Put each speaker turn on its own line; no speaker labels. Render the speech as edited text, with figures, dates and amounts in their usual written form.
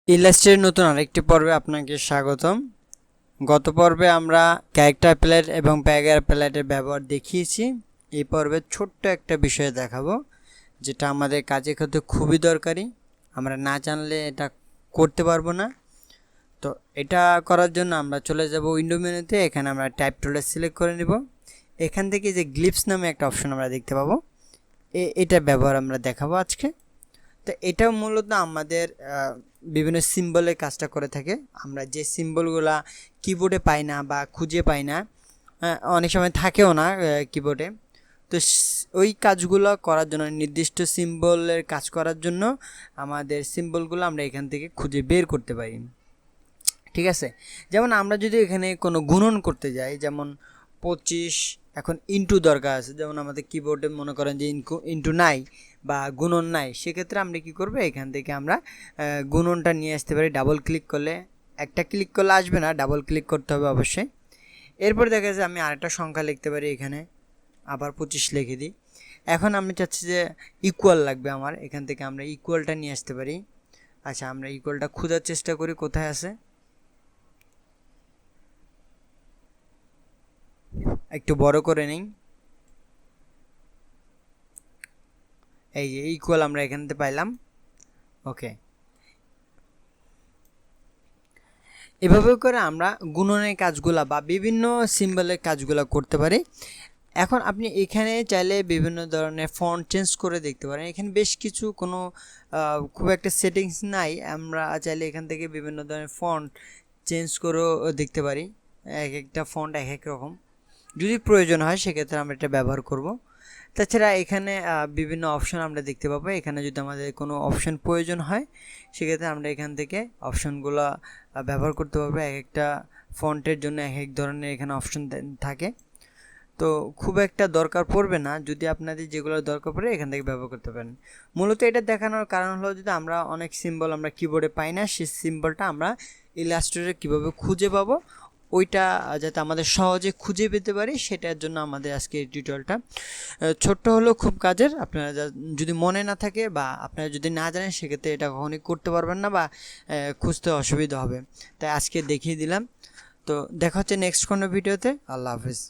Illustrator নতুন আরেকটি পর্বে আপনাকে স্বাগতম। গত পর্বে আমরা ক্যারেক্টার প্যালেট এবং প্যাগার প্যালেটের ব্যবহার দেখিয়েছি। এই পর্বে ছোট্ট একটা বিষয় দেখাবো যেটা আমাদের কাজের ক্ষেত্রে খুবই দরকারি। আমরা না জানলে এটা করতে পারবো না। তো এটা করার জন্য আমরা চলে যাব উইন্ডো মেনুতে। এখানে আমরা টাইপ টুলটা সিলেক্ট করে নেব। এখান থেকে যে গ্লিপস নামে একটা অপশন আমরা দেখতে পাবো, এটা ব্যবহার আমরা দেখাবো আজকে। তো এটাও মূলত আমাদের বিভিন্ন সিম্বলের কাজটা করে থাকে। আমরা যে সিম্বলগুলা কিবোর্ডে পাই না বা খুঁজে পাই না, অনেক সময় থাকেও না কিবোর্ডে, তো ওই কাজগুলো করার জন্য, নির্দিষ্ট সিম্বলের কাজ করার জন্য আমাদের সিম্বলগুলো আমরা এখান থেকে খুঁজে বের করতে পারি। ঠিক আছে, যেমন আমরা যদি এখানে কোনো গুণন করতে যাই, যেমন 25 এখন ইন্টু দরকার আছে, যেমন আমাদের কিবোর্ডে মনে করেন যে ইন্টু নাই বা গুণন নাই, সেক্ষেত্রে আমরা কি করব, এখান থেকে আমরা গুণনটা নিয়ে আসতে পারি। ডাবল ক্লিক করলে, একটা ক্লিক করলে আসবে না, ডাবল ক্লিক করতে হবে অবশ্যই। এরপর দেখা যাচ্ছে আমি আরেকটা সংখ্যা লিখতে পারি, এখানে আবার 25 লিখে দিই। এখন আমি চাচ্ছি যে ইকুয়াল লাগবে আমার, এখান থেকে আমরা ইকুয়ালটা নিয়ে আসতে পারি। আচ্ছা, আমরা ইকুয়ালটা খোঁজার চেষ্টা করি কোথায় আছে। একটু বড় করে নিই। এই যে ইকুয়াল আমরা এখান থেকে পাইলাম। ওকে, এভাবে করে আমরা গুণনের কাজগুলা বা বিভিন্ন সিম্বলের কাজগুলো করতে পারি। এখন আপনি এখানে চাইলে বিভিন্ন ধরনের ফন্ট চেঞ্জ করে দেখতে পারেন। এখানে বেশ কিছু কোনো খুব একটা সেটিংস নাই, আমরা চাইলে এখান থেকে বিভিন্ন ধরনের ফন্ট চেঞ্জ করেও দেখতে পারি। এক একটা ফন্ট এক এক রকম, যদি প্রয়োজন হয় সেক্ষেত্রে আমরা এটা ব্যবহার করব। তাছাড়া এখানে বিভিন্ন অপশন আমরা দেখতে পাবো। এখানে যদি আমাদের কোনো অপশন প্রয়োজন হয় সেক্ষেত্রে আমরা এখান থেকে অপশনগুলো ব্যবহার করতে পারবো। এক একটা ফন্টের জন্য এক এক ধরনের এখানে অপশন থাকে, তো খুব একটা দরকার পড়বে না। যদি আপনাদের যেগুলো দরকার পড়ে এখান থেকে ব্যবহার করতে পারেন। মূলত এটা দেখানোর কারণ হলো, যদি আমরা অনেক সিম্বল আমরা কিবোর্ডে পাই না, সেই সিম্বলটা আমরা ইলাস্ট্রেটরে কীভাবে খুঁজে পাবো, ওইটা যাতে আমাদের সহজে খুঁজে পেতে পারি, সেটার জন্য আমাদের আজকে এই টিউটোরিয়ালটা। ছোট্ট হলেও খুব কাজের। আপনারা যদি মনে না থাকে বা আপনারা যদি না জানেন, সেক্ষেত্রে এটা কখনোই করতে পারবেন না বা খুঁজতে অসুবিধা হবে। তাই আজকে দেখিয়ে দিলাম। তো দেখা হচ্ছে নেক্সট কোনো ভিডিওতে। আল্লাহ হাফিজ।